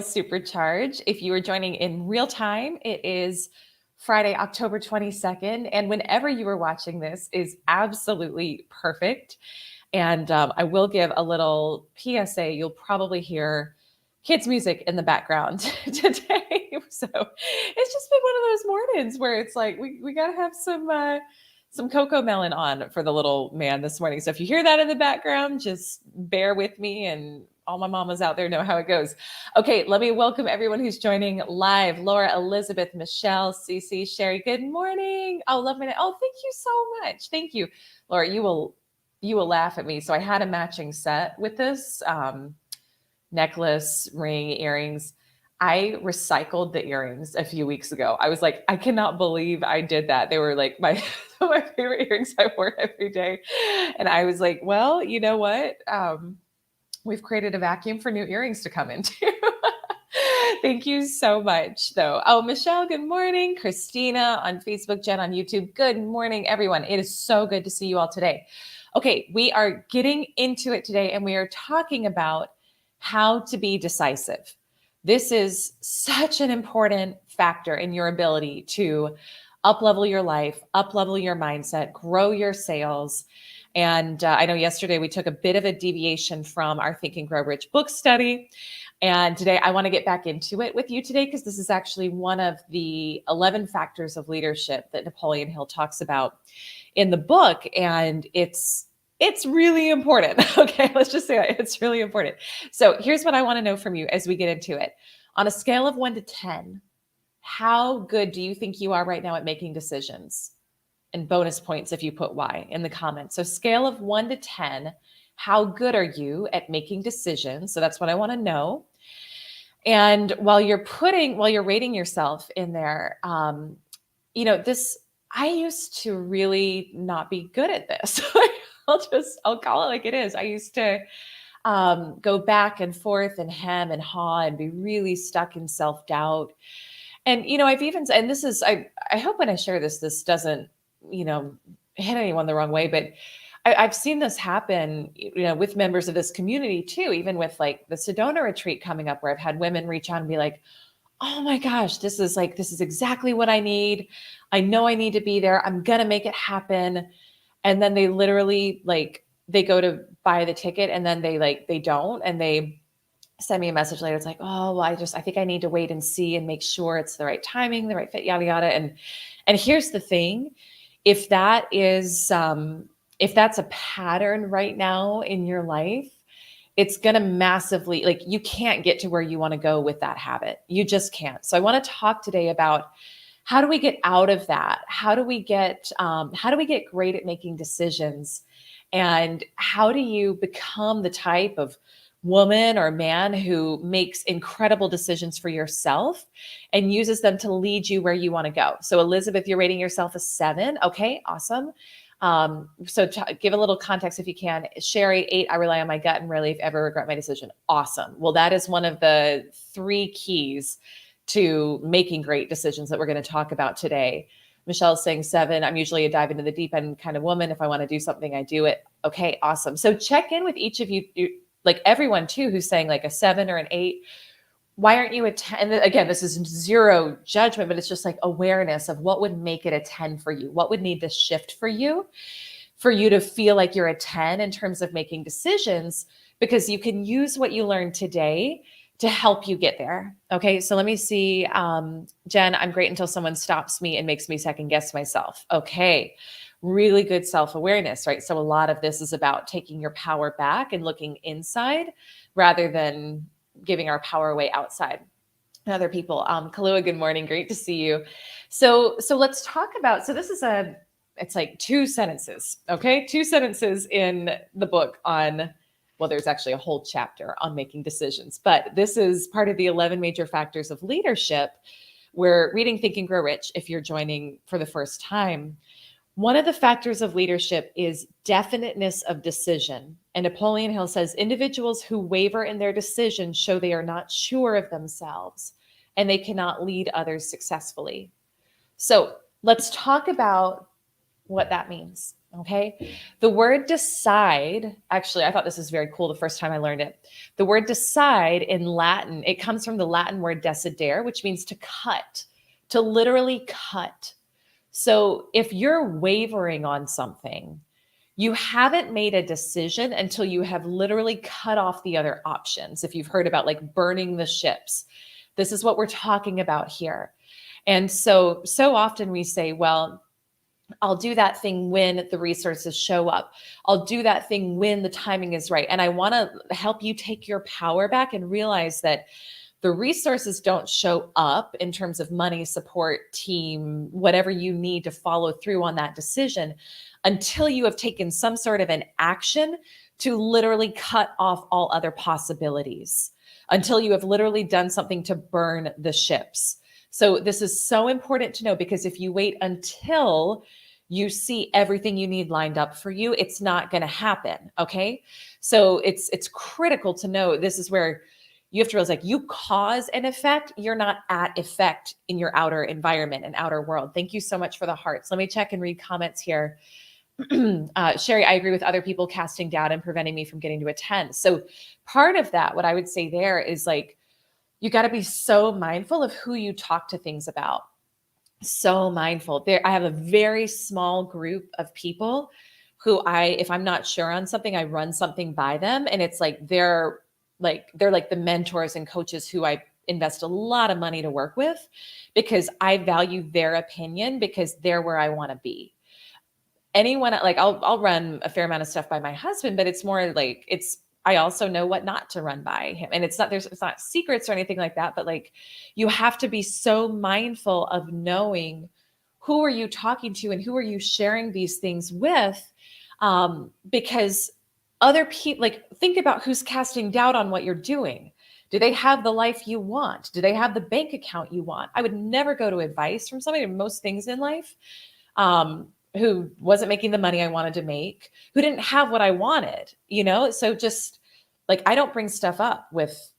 Supercharge. If you are joining in real time, it is Friday, October 22nd. And whenever you are watching this is absolutely perfect. And I will give a little PSA. You'll probably hear kids' music in the background today. So it's just been one of those mornings where it's like, we got to have some cocoa melon on for the little man this morning. So if you hear that in the background, just bear with me, and all my mamas out there know how it goes. Okay, let me welcome everyone who's joining live. Laura, Elizabeth, Michelle, Cece, Sherry, good morning. Oh, love my, oh, thank you so much. Thank you. Laura, you will laugh at me. So I had a matching set with this necklace, ring, earrings. I recycled the earrings a few weeks ago. I was like, I cannot believe I did that. They were like my favorite earrings I wore every day. And I was like, well, you know what? We've created a vacuum for new earrings to come into. Thank you so much, though. Oh, Michelle, good morning. Christina on Facebook, Jen on YouTube. Good morning, everyone. It is so good to see you all today. Okay, we are getting into it today, and we are talking about how to be decisive. This is such an important factor in your ability to up-level your life, up-level your mindset, grow your sales. And I know yesterday we took a bit of a deviation from our Think and Grow Rich book study. And today I want to get back into it with you today, because this is actually one of the 11 factors of leadership that Napoleon Hill talks about in the book. And it's really important. Okay, let's just say that it's really important. So here's what I want to know from you as we get into it. On a scale of 1 to 10, how good do you think you are right now at making decisions? And bonus points if you put Y in the comments. So scale of 1 to 10, how good are you at making decisions? So that's what I want to know. And while you're rating yourself in there, I used to really not be good at this. I'll call it like it is. I used to go back and forth and hem and haw and be really stuck in self-doubt. And, I've even, and this is, I hope when I share this doesn't, hit anyone the wrong way, but I've seen this happen, with members of this community too, even with like the Sedona retreat coming up, where I've had women reach out and be like, oh my gosh, this is exactly what I need. I know I need to be there. I'm going to make it happen. And then they literally they go to buy the ticket, and then they don't. And they send me a message later. It's like, oh, well, I think I need to wait and see and make sure it's the right timing, the right fit, yada, yada. And here's the thing. If that is, if that's a pattern right now in your life, it's going to massively, you can't get to where you want to go with that habit. You just can't. So I want to talk today about how do we get out of that? How do we get great at making decisions? And how do you become the type of woman or man who makes incredible decisions for yourself and uses them to lead you where you want to go? So Elizabeth, you're rating yourself a 7. Okay, awesome. So give a little context if you can. Sherry, 8, I rely on my gut and rarely if ever regret my decision. Awesome. Well, that is one of the 3 keys to making great decisions that we're going to talk about today. Michelle's saying 7. I'm usually a dive into the deep end kind of woman. If I want to do something, I do it. Okay, awesome. So check in with each of you, like everyone too, who's saying like a 7 or an 8. Why aren't you a 10? And again, this is zero judgment, but it's just like awareness of what would make it a 10 for you. What would need to shift for you to feel like you're a 10 in terms of making decisions, because you can use what you learned today to help you get there. Okay, so let me see. Jen, I'm great until someone stops me and makes me second guess myself. Okay, really good self-awareness, right? So a lot of this is about taking your power back and looking inside rather than giving our power away outside other people. Kalua, good morning. Great to see you. So let's talk about, so this is it's like 2 sentences, okay? 2 sentences in the book on, well, there's actually a whole chapter on making decisions, but this is part of the 11 major factors of leadership. We're reading Think and Grow Rich if you're joining for the first time. One of the factors of leadership is definiteness of decision. And Napoleon Hill says, individuals who waver in their decisions show they are not sure of themselves and they cannot lead others successfully. So let's talk about what that means. Okay. The word decide, actually, I thought this was very cool the first time I learned it. The word decide in Latin, it comes from the Latin word decidere, which means to cut, to literally cut. So if you're wavering on something, you haven't made a decision until you have literally cut off the other options. If you've heard about like burning the ships, this is what we're talking about here. And so often we say, well, I'll do that thing when the resources show up. I'll do that thing when the timing is right. And I want to help you take your power back and realize that the resources don't show up in terms of money, support, team, whatever you need to follow through on that decision until you have taken some sort of an action to literally cut off all other possibilities, until you have literally done something to burn the ships. So this is so important to know, because if you wait until you see everything you need lined up for you, it's not going to happen. Okay. So it's critical to know, this is where you have to realize, like, you cause an effect. You're not at effect in your outer environment and outer world. Thank you so much for the hearts. Let me check and read comments here. Sherry, I agree with other people casting doubt and preventing me from getting to attend. So part of that, what I would say there is like, you got to be so mindful of who you talk to things about. So mindful. There, I have a very small group of people who if I'm not sure on something, I run something by them. And it's like, they're like the mentors and coaches who I invest a lot of money to work with, because I value their opinion, because they're where I want to be. Anyone, like, I'll run a fair amount of stuff by my husband, but it's more like, I also know what not to run by him. And it's not secrets or anything like that, but like, you have to be so mindful of knowing who are you talking to and who are you sharing these things with. Because other people, like, think about who's casting doubt on what you're doing. Do they have the life you want? Do they have the bank account you want? I would never go to advice from somebody in most things in life, who wasn't making the money I wanted to make, who didn't have what I wanted, So just like, I don't bring stuff up with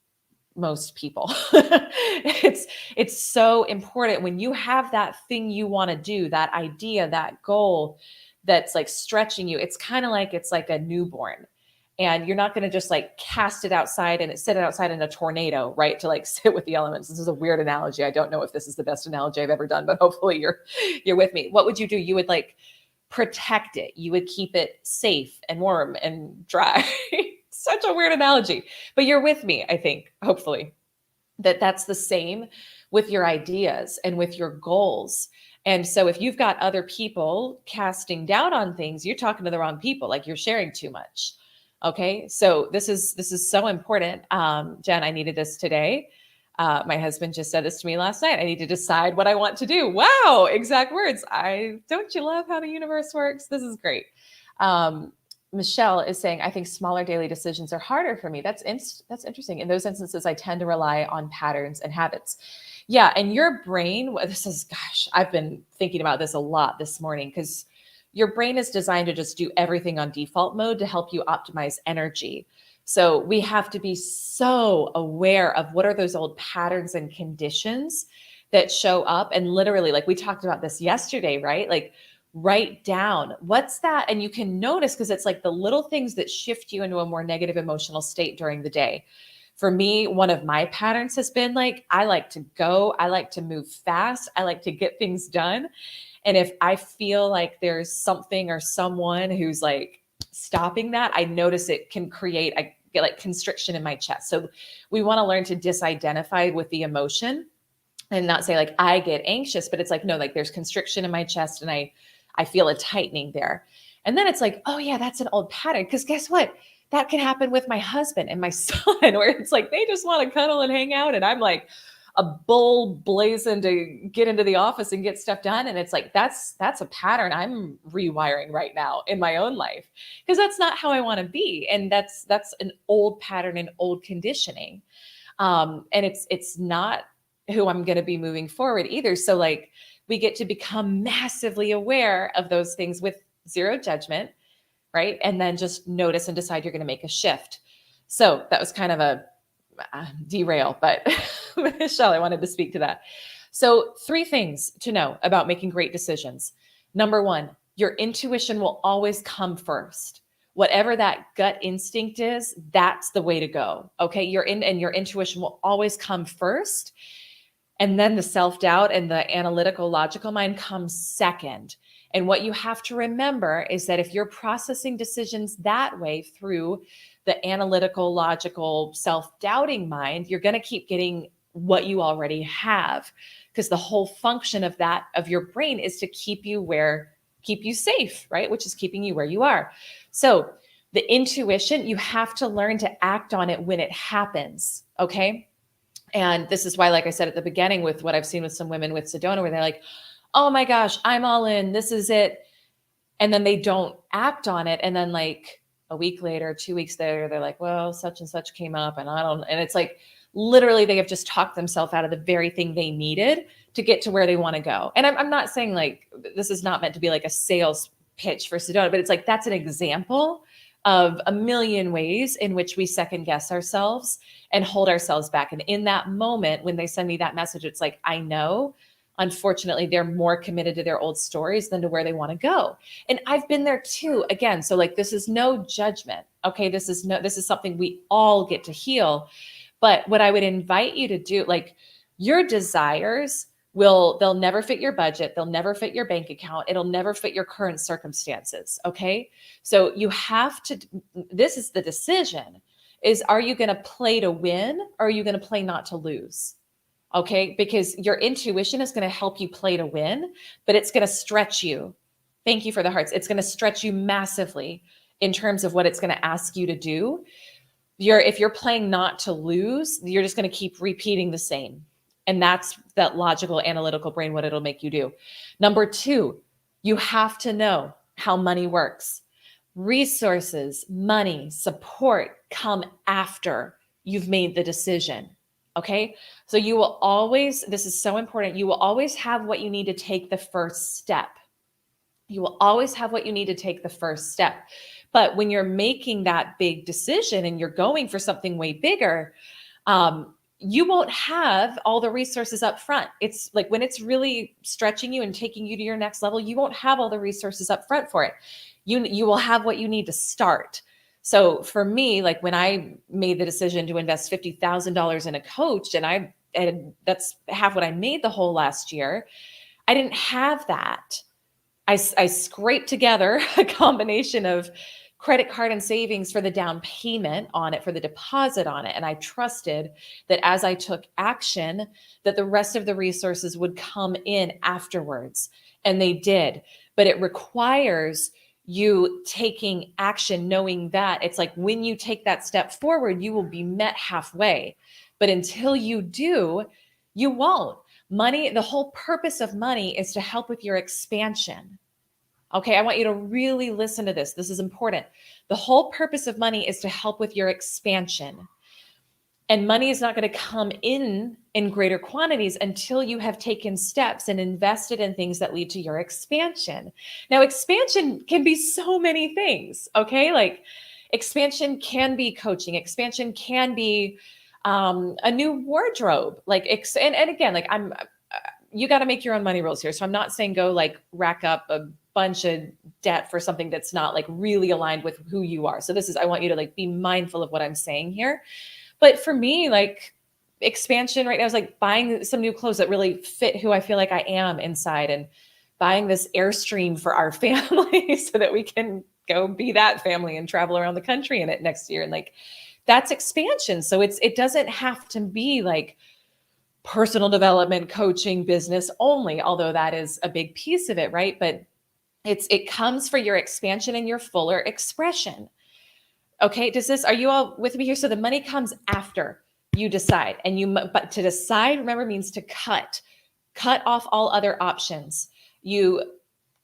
most people. it's so important when you have that thing you want to do, that idea, that goal that's like stretching you. It's like a newborn. And you're not going to just like cast it outside and sit it outside in a tornado, right? To like sit with the elements. This is a weird analogy. I don't know if this is the best analogy I've ever done, but hopefully you're with me. What would you do? You would like protect it. You would keep it safe and warm and dry. Such a weird analogy, but you're with me, I think, hopefully, that's the same with your ideas and with your goals. And so if you've got other people casting doubt on things, you're talking to the wrong people, like you're sharing too much. Okay. So this is so important. Jen, I needed this today. My husband just said this to me last night. I need to decide what I want to do. Wow. Exact words. Don't you love how the universe works? This is great. Michelle is saying, I think smaller daily decisions are harder for me. That's interesting. In those instances, I tend to rely on patterns and habits. Yeah. And your brain, I've been thinking about this a lot this morning, because your brain is designed to just do everything on default mode to help you optimize energy. So we have to be so aware of what are those old patterns and conditions that show up. And literally, like we talked about this yesterday, right? Like, write down what's that. And you can notice, because it's like the little things that shift you into a more negative emotional state during the day. For me, one of my patterns has been like, I like to go, I like to move fast, I like to get things done. And if I feel like there's something or someone who's like stopping that, I notice it can create, I get like constriction in my chest. So we want to learn to disidentify with the emotion and not say like, I get anxious, but it's like, no, like there's constriction in my chest and I feel a tightening there. And then it's like, oh yeah, that's an old pattern. Because guess what? That can happen with my husband and my son, where it's like, they just want to cuddle and hang out. And I'm like a bull blazing to get into the office and get stuff done. And it's like, that's a pattern I'm rewiring right now in my own life, because that's not how I want to be. And that's an old pattern and old conditioning. And it's not who I'm going to be moving forward either. So like, we get to become massively aware of those things with zero judgment, right? And then just notice and decide you're going to make a shift. So that was kind of a derail, but Michelle, I wanted to speak to that. So 3 things to know about making great decisions. Number 1, your intuition will always come first. Whatever that gut instinct is, that's the way to go. Okay. And your intuition will always come first. And then the self-doubt and the analytical, logical mind comes second. And what you have to remember is that if you're processing decisions that way through the analytical, logical, self-doubting mind, you're going to keep getting what you already have, because the whole function of that, of your brain, is to keep you safe, right? Which is keeping you where you are. So the intuition, you have to learn to act on it when it happens. Okay. And this is why, like I said at the beginning, with what I've seen with some women with Sedona, where they're like, oh my gosh, I'm all in, this is it. And then they don't act on it. And then like a week later, 2 weeks later, they're like, well, such and such came up and it's like, literally they have just talked themselves out of the very thing they needed to get to where they want to go. And I'm not saying like, this is not meant to be like a sales pitch for Sedona, but it's like, that's an example of a million ways in which we second guess ourselves and hold ourselves back. And in that moment, when they send me that message, it's like, I know, unfortunately, they're more committed to their old stories than to where they want to go. And I've been there too, again. So like, this is no judgment. Okay. This is something we all get to heal. But what I would invite you to do, like, your desires they'll never fit your budget. They'll never fit your bank account. It'll never fit your current circumstances. Okay. So you have to, this is the decision, is, are you going to play to win, or are you going to play not to lose? Okay. Because your intuition is going to help you play to win, but it's going to stretch you. Thank you for the hearts. It's going to stretch you massively in terms of what it's going to ask you to do. If you're playing not to lose, you're just going to keep repeating the same. And that's that logical, analytical brain, what it'll make you do. Number 2, you have to know how money works. Resources, money, support come after you've made the decision. Okay. So you will always, this is so important, you will always have what you need to take the first step. You will always have what you need to take the first step. But when you're making that big decision and you're going for something way bigger, you won't have all the resources up front. It's like when it's really stretching you and taking you to your next level, you won't have all the resources up front for it. You will have what you need to start. So for me, like when I made the decision to invest $50,000 in a coach, and that's half what I made the whole last year, I didn't have that. I scraped together a combination of credit card and savings for the down payment on it, for the deposit on it. And I trusted that as I took action, that the rest of the resources would come in afterwards. And they did. But it requires you taking action, knowing that it's like when you take that step forward, you will be met halfway. But until you do, you won't. Money, the whole purpose of money is to help with your expansion. Okay, I want you to really listen to this. This is important. The whole purpose of money is to help with your expansion. And money is not going to come in greater quantities until you have taken steps and invested in things that lead to your expansion. Now, expansion can be so many things, okay? Like expansion can be coaching. Expansion can be a new wardrobe. And again, like you got to make your own money rules here. So I'm not saying go like rack up a bunch of debt for something that's not like really aligned with who you are. So I want you to like be mindful of what I'm saying here. But for me, like expansion right now is like buying some new clothes that really fit who I feel like I am inside, and buying this Airstream for our family so that we can go be that family and travel around the country in it next year. And like, that's expansion. So it doesn't have to be like personal development, coaching, business only, although that is a big piece of it, right? But it comes for your expansion and your fuller expression. Okay, are you all with me here? So the money comes after you decide, but to decide, remember, means to cut off all other options. You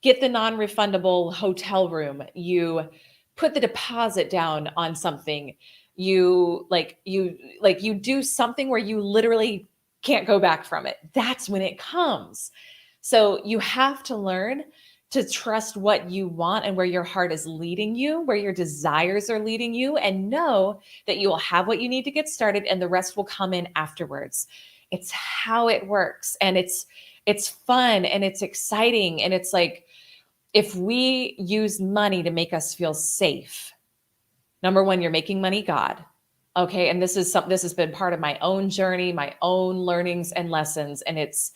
get the non-refundable hotel room. You put the deposit down on something. You do something where you literally can't go back from it. That's when it comes. So you have to learn to trust what you want and where your heart is leading you, where your desires are leading you, and know that you will have what you need to get started and the rest will come in afterwards. It's how it works. And it's fun and it's exciting. And it's like, if we use money to make us feel safe, number one, you're making money God. Okay. And this has been part of my own journey, my own learnings and lessons. And this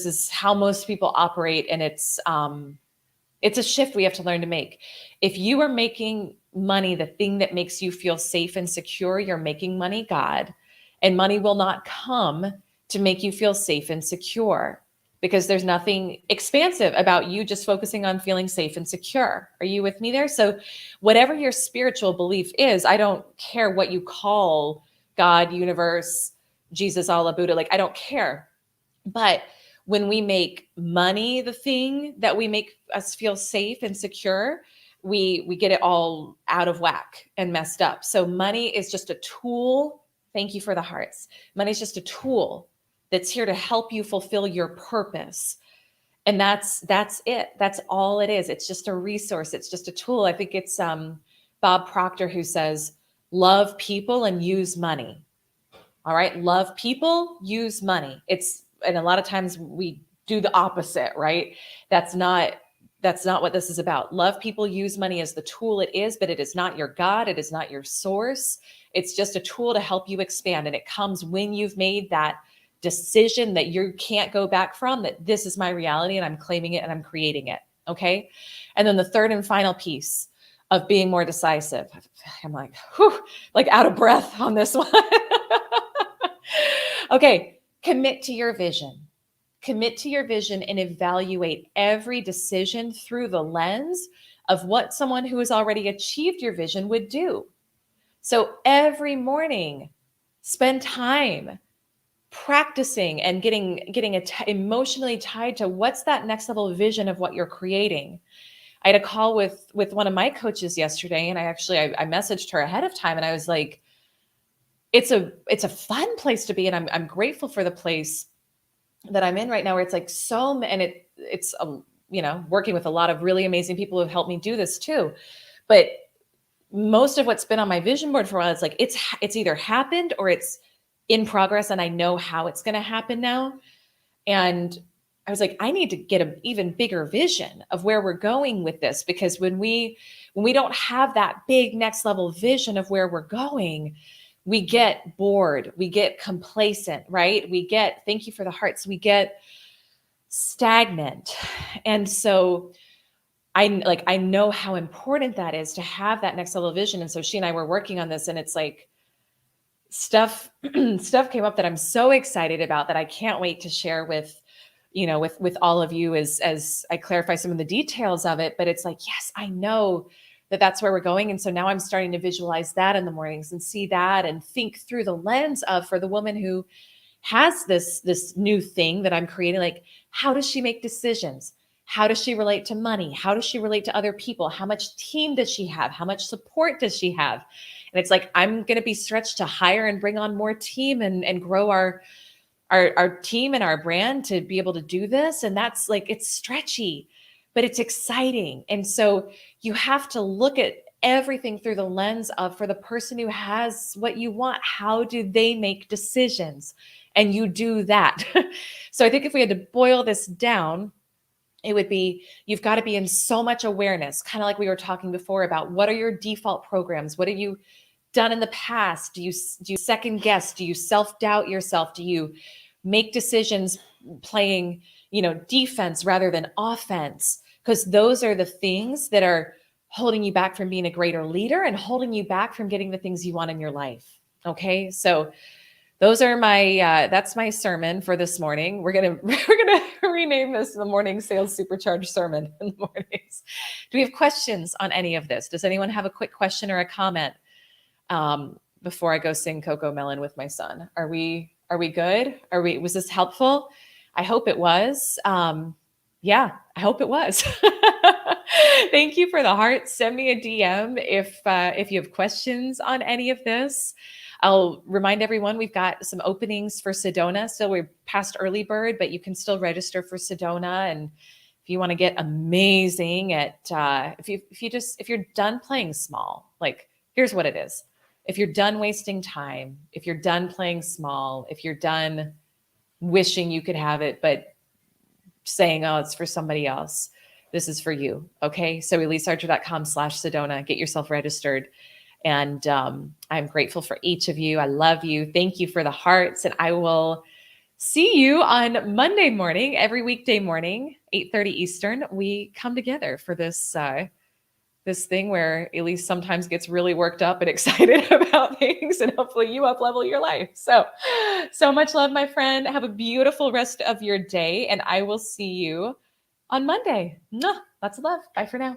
is how most people operate. And it's a shift we have to learn to make. If you are making money the thing that makes you feel safe and secure, you're making money God, and money will not come to make you feel safe and secure, because there's nothing expansive about you just focusing on feeling safe and secure. Are you with me there? So whatever your spiritual belief is, I don't care what you call God, universe, Jesus, Allah, Buddha, like I don't care. But when we make money the thing that we make us feel safe and secure, we get it all out of whack and messed up. So money is just a tool. Thank you for the hearts. Money is just a tool that's here to help you fulfill your purpose. And that's it. That's all it is. It's just a resource. It's just a tool. I think it's Bob Proctor who says, love people and use money. All right. Love people, use money. And a lot of times we do the opposite, right? That's not what this is about. Love people, use money as the tool it is, but it is not your God. It is not your source. It's just a tool to help you expand. And it comes when you've made that decision that you can't go back from, that this is my reality and I'm claiming it and I'm creating it. Okay. And then the third and final piece of being more decisive. I'm like, whew, like out of breath on this one. Okay. Commit to your vision. Commit to your vision and evaluate every decision through the lens of what someone who has already achieved your vision would do. So every morning, spend time practicing and getting emotionally tied to what's that next level vision of what you're creating. I had a call with one of my coaches yesterday, and I messaged her ahead of time, and I was like, it's a fun place to be, and I'm grateful for the place that I'm in right now, where it's like it's working with a lot of really amazing people who have helped me do this too. But most of what's been on my vision board for a while, it's like it's either happened or it's in progress, and I know how it's going to happen now. And I was like, I need to get an even bigger vision of where we're going with this, because when we don't have that big next level vision of where we're going, we get bored, we get complacent, right? Thank you for the hearts, we get stagnant. And so I know how important that is to have that next level vision. And so she and I were working on this, and it's like stuff came up that I'm so excited about, that I can't wait to share with all of you as I clarify some of the details of it. But it's like, yes, I know that that's where we're going. And so now I'm starting to visualize that in the mornings and see that and think through the lens of, for the woman who has this new thing that I'm creating, like, how does she make decisions? How does she relate to money? How does she relate to other people? How much team does she have? How much support does she have? And it's like, I'm going to be stretched to hire and bring on more team and grow our team and our brand to be able to do this. And that's like, it's stretchy, but it's exciting. And so you have to look at everything through the lens of, for the person who has what you want, how do they make decisions? And you do that. So I think if we had to boil this down, it would be, you've got to be in so much awareness, kind of like we were talking before about, what are your default programs? What have you done in the past? Do you second guess? Do you self-doubt yourself? Do you make decisions playing, defense rather than offense? Because those are the things that are holding you back from being a greater leader and holding you back from getting the things you want in your life. Okay. So those are that's my sermon for this morning. We're going to rename this the Morning Sales Supercharge sermon in the mornings. Do we have questions on any of this? Does anyone have a quick question or a comment before I go sing Coco Melon with my son? Are we good? Was this helpful? I hope it was. Yeah, I hope it was. Thank you for the heart. Send me a DM if you have questions on any of this. I'll remind everyone, we've got some openings for Sedona. So we're past early bird, but you can still register for Sedona. And if you want to get amazing at, if you're done playing small, like, here's what it is. If you're done wasting time, if you're done playing small, if you're done wishing you could have it, but saying, oh, it's for somebody else, this is for you. Okay. So EliseArcher.com/Sedona, get yourself registered. And I'm grateful for each of you. I love you. Thank you for the hearts. And I will see you on Monday morning, every weekday morning, 8:30 Eastern. We come together for this thing where Elise sometimes gets really worked up and excited about things, and hopefully you up level your life. So much love, my friend. Have a beautiful rest of your day, and I will see you on Monday. Mwah. Lots of love. Bye for now.